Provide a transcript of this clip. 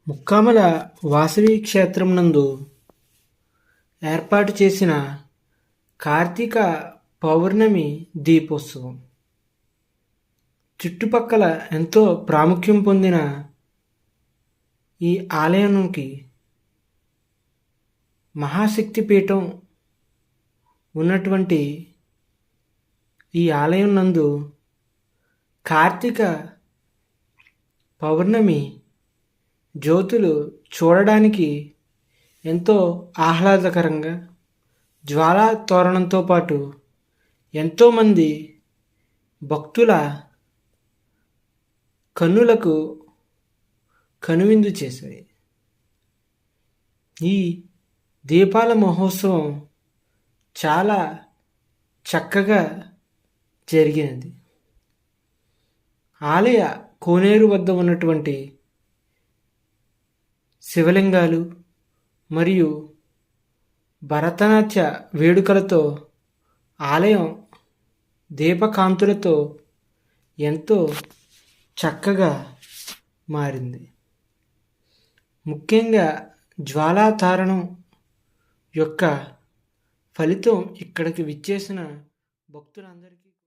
ముక్కామల వాసవి క్షేత్రం నందు ఏర్పాటు చేసిన కార్తీక పౌర్ణమి దీపోత్సవం చుట్టుపక్కల ఎంతో ప్రాముఖ్యం పొందిన ఈ ఆలయానికి మహాశక్తి పీఠం ఉన్నటువంటి ఈ ఆలయం నందు కార్తీక పౌర్ణమి జ్యోతులు చూడడానికి ఎంతో ఆహ్లాదకరంగా జ్వాలా తోరణంతో పాటు ఎంతోమంది భక్తుల కన్నులకు కనువిందు చేశాయి. ఈ దీపాల మహోత్సవం చాలా చక్కగా జరిగినది. ఆలయ కోనేరు వద్ద ఉన్నటువంటి శివలింగాలు మరియు భరతనాట్య వేడుకలతో ఆలయం దీపకాంతులతో ఎంతో చక్కగా మారింది. ముఖ్యంగా జ్వాలాతారణం యొక్క ఫలితం ఇక్కడికి విచ్చేసిన భక్తులందరికీ